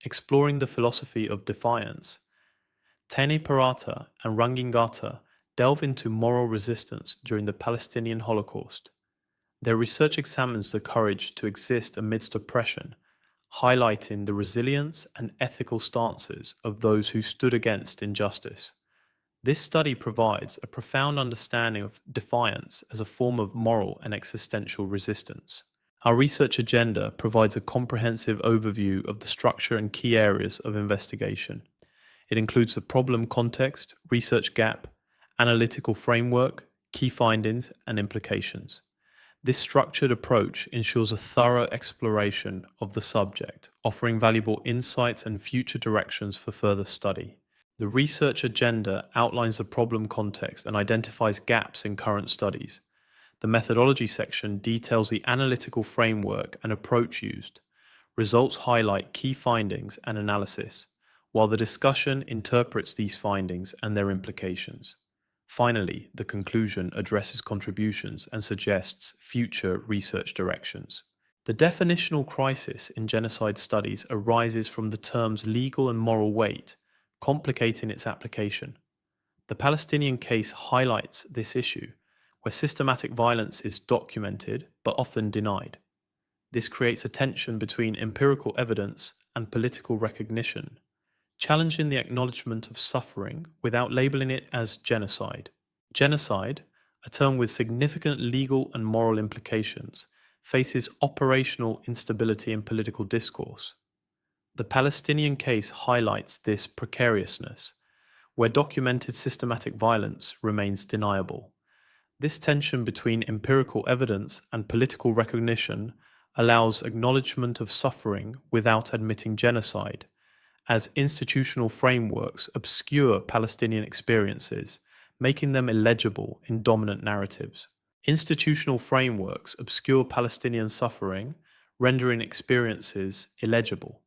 exploring the philosophy of defiance, Tene Parata and Rangingata delve into moral resistance during the Palestinian Holocaust. Their research examines the courage to exist amidst oppression, highlighting the resilience and ethical stances of those who stood against injustice. This study provides a profound understanding of defiance as a form of moral and existential resistance. Our research agenda provides a comprehensive overview of the structure and key areas of investigation. It includes the problem context, research gap, analytical framework, key findings, and implications. This structured approach ensures a thorough exploration of the subject, offering valuable insights and future directions for further study. The research agenda outlines the problem context and identifies gaps in current studies. The methodology section details the analytical framework and approach used. Results highlight key findings and analysis, while the discussion interprets these findings and their implications. Finally, the conclusion addresses contributions and suggests future research directions. The definitional crisis in genocide studies arises from the term's legal and moral weight, complicating its application. The Palestinian case highlights this issue, where systematic violence is documented but often denied. This creates a tension between empirical evidence and political recognition, challenging the acknowledgement of suffering without labeling it as genocide. Genocide, a term with significant legal and moral implications, faces operational instability in political discourse. The Palestinian case highlights this precariousness, where documented systematic violence remains deniable. This tension between empirical evidence and political recognition allows acknowledgement of suffering without admitting genocide, as institutional frameworks obscure Palestinian experiences, making them illegible in dominant narratives. Institutional frameworks obscure Palestinian suffering, rendering experiences illegible.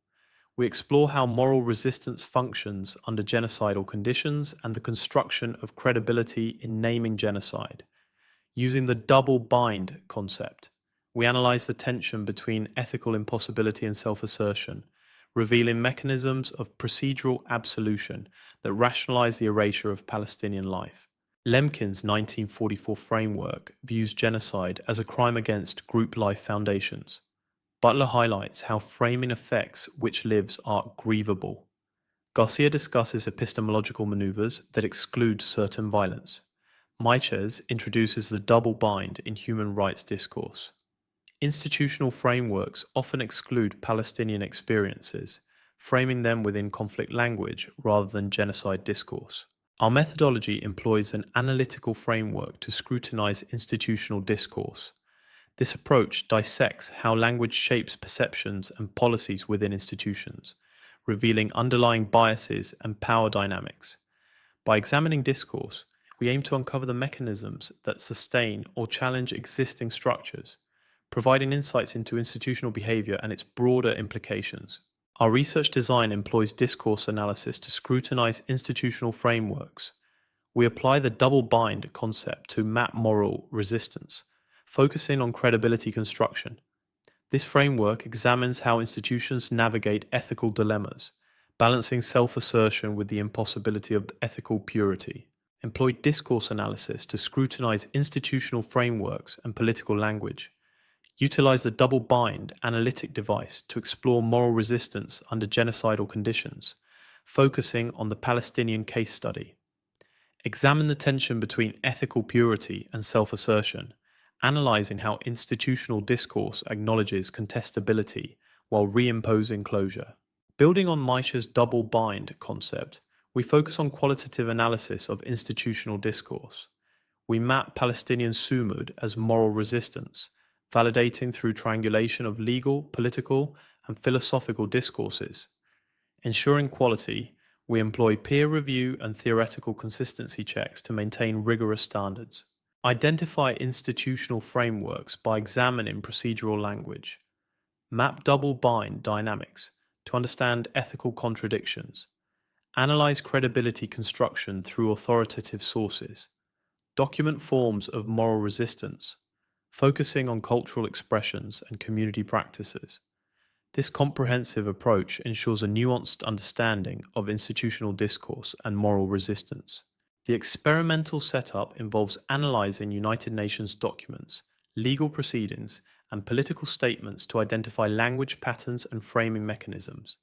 We explore how moral resistance functions under genocidal conditions and the construction of credibility in naming genocide. Using the double bind concept, we analyze the tension between ethical impossibility and self-assertion, revealing mechanisms of procedural absolution that rationalize the erasure of Palestinian life. Lemkin's 1944 framework views genocide as a crime against group life foundations. Butler highlights how framing affects which lives are grievable. Garcia discusses epistemological maneuvers that exclude certain violence. Meiches introduces the double bind in human rights discourse. Institutional frameworks often exclude Palestinian experiences, framing them within conflict language rather than genocide discourse. Our methodology employs an analytical framework to scrutinize institutional discourse. This approach dissects how language shapes perceptions and policies within institutions, revealing underlying biases and power dynamics. By examining discourse, we aim to uncover the mechanisms that sustain or challenge existing structures, providing insights into institutional behavior and its broader implications. Our research design employs discourse analysis to scrutinize institutional frameworks. We apply the double bind concept to map moral resistance, focusing on credibility construction. This framework examines how institutions navigate ethical dilemmas, balancing self-assertion with the impossibility of ethical purity. Employ discourse analysis to scrutinize institutional frameworks and political language. Utilize the double bind analytic device to explore moral resistance under genocidal conditions, focusing on the Palestinian case study. Examine the tension between ethical purity and self-assertion, analyzing how institutional discourse acknowledges contestability while reimposing closure. Building on Meiche's double bind concept, we focus on qualitative analysis of institutional discourse. We map Palestinian sumud as moral resistance, validating through triangulation of legal, political, and philosophical discourses. Ensuring quality, we employ peer review and theoretical consistency checks to maintain rigorous standards. Identify institutional frameworks by examining procedural language. Map double bind dynamics to understand ethical contradictions. Analyze credibility construction through authoritative sources. Document forms of moral resistance, focusing on cultural expressions and community practices. This comprehensive approach ensures a nuanced understanding of institutional discourse and moral resistance. The experimental setup involves analyzing United Nations documents, legal proceedings, and political statements to identify language patterns and framing mechanisms.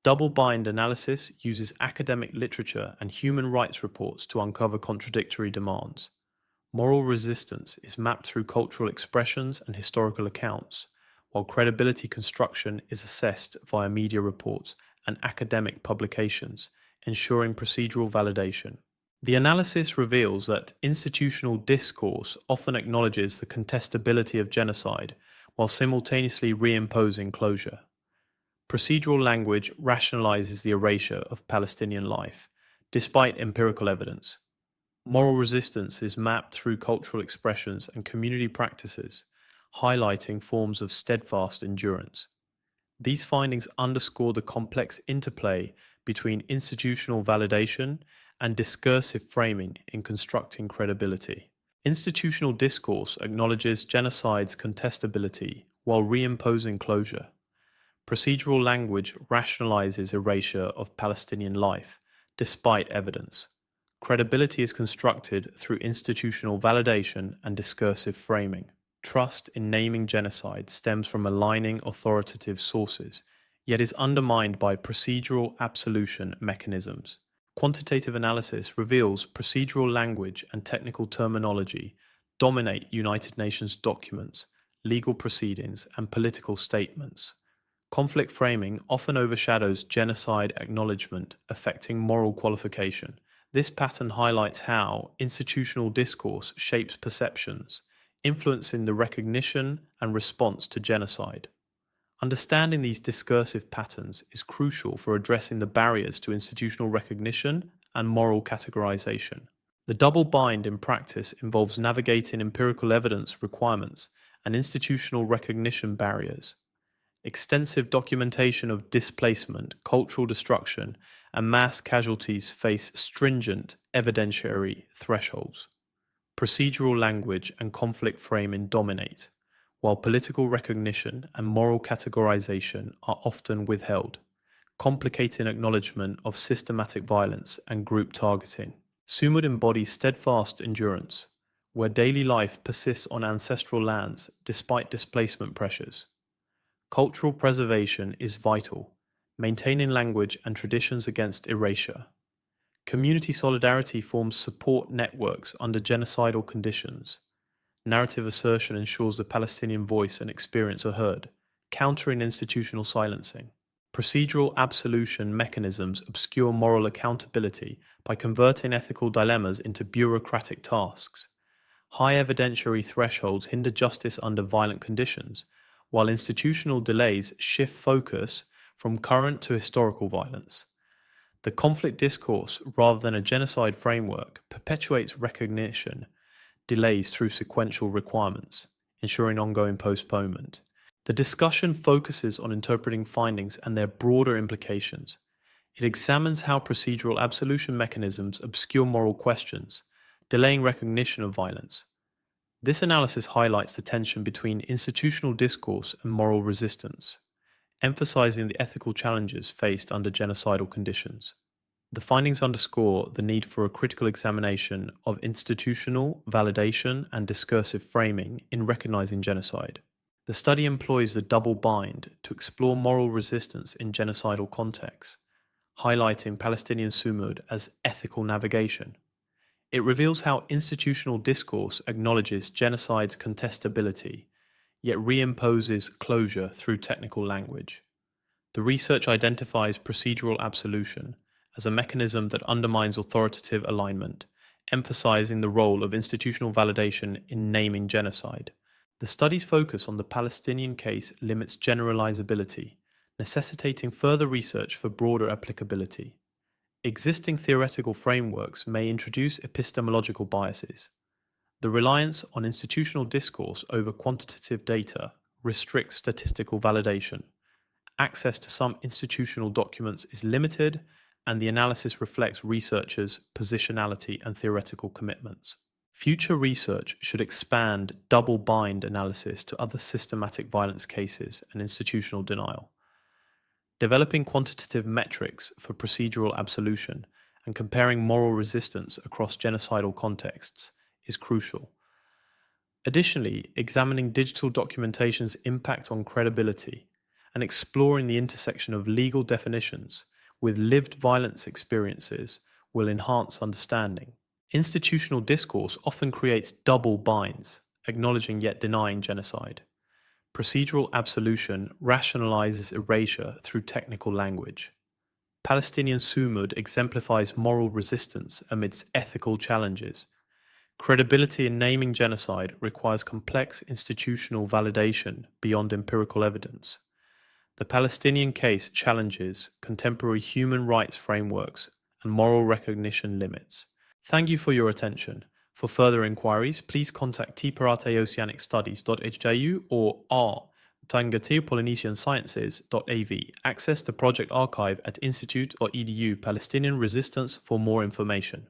Double-bind analysis uses academic literature and human rights reports to uncover contradictory demands. Moral resistance is mapped through cultural expressions and historical accounts, while credibility construction is assessed via media reports and academic publications, ensuring procedural validation. The analysis reveals that institutional discourse often acknowledges the contestability of genocide while simultaneously reimposing closure. Procedural language rationalizes the erasure of Palestinian life, despite empirical evidence. Moral resistance is mapped through cultural expressions and community practices, highlighting forms of steadfast endurance. These findings underscore the complex interplay between institutional validation and discursive framing in constructing credibility. Institutional discourse acknowledges genocide's contestability while reimposing closure. Procedural language rationalizes erasure of Palestinian life, despite evidence. Credibility is constructed through institutional validation and discursive framing. Trust in naming genocide stems from aligning authoritative sources, yet is undermined by procedural absolution mechanisms. Quantitative analysis reveals procedural language and technical terminology dominate United Nations documents, legal proceedings, and political statements. Conflict framing often overshadows genocide acknowledgement, affecting moral qualification. This pattern highlights how institutional discourse shapes perceptions, influencing the recognition and response to genocide. Understanding these discursive patterns is crucial for addressing the barriers to institutional recognition and moral categorization. The double bind in practice involves navigating empirical evidence requirements and institutional recognition barriers. Extensive documentation of displacement, cultural destruction, and mass casualties face stringent evidentiary thresholds. Procedural language and conflict framing dominate, while political recognition and moral categorization are often withheld, complicating acknowledgement of systematic violence and group targeting. Sumud embodies steadfast endurance, where daily life persists on ancestral lands despite displacement pressures. Cultural preservation is vital, maintaining language and traditions against erasure. Community solidarity forms support networks under genocidal conditions. Narrative assertion ensures the Palestinian voice and experience are heard, countering institutional silencing. Procedural absolution mechanisms obscure moral accountability by converting ethical dilemmas into bureaucratic tasks. High evidentiary thresholds hinder justice under violent conditions, while institutional delays shift focus from current to historical violence. The conflict discourse, rather than a genocide framework, perpetuates recognition delays through sequential requirements, ensuring ongoing postponement. The discussion focuses on interpreting findings and their broader implications. It examines how procedural absolution mechanisms obscure moral questions, delaying recognition of violence. This analysis highlights the tension between institutional discourse and moral resistance, emphasizing the ethical challenges faced under genocidal conditions. The findings underscore the need for a critical examination of institutional validation and discursive framing in recognizing genocide. The study employs the double bind to explore moral resistance in genocidal contexts, highlighting Palestinian sumud as ethical navigation. It reveals how institutional discourse acknowledges genocide's contestability, yet reimposes closure through technical language. The research identifies procedural absolution as a mechanism that undermines authoritative alignment, emphasizing the role of institutional validation in naming genocide. The study's focus on the Palestinian case limits generalizability, necessitating further research for broader applicability. Existing theoretical frameworks may introduce epistemological biases. The reliance on institutional discourse over quantitative data restricts statistical validation. Access to some institutional documents is limited, and the analysis reflects researchers' positionality and theoretical commitments. Future research should expand double-bind analysis to other systematic violence cases and institutional denial. Developing quantitative metrics for procedural absolution and comparing moral resistance across genocidal contexts is crucial. Additionally, examining digital documentation's impact on credibility and exploring the intersection of legal definitions with lived violence experiences will enhance understanding. Institutional discourse often creates double binds, acknowledging yet denying genocide. Procedural absolution rationalizes erasure through technical language. Palestinian sumud exemplifies moral resistance amidst ethical challenges. Credibility in naming genocide requires complex institutional validation beyond empirical evidence. The Palestinian case challenges contemporary human rights frameworks and moral recognition limits. Thank you for your attention. For further inquiries, please contact tparateoceanicstudies.hju or r.tangateopolynesiansciences.av. Access the project archive at institute.edu Palestinian Resistance for more information.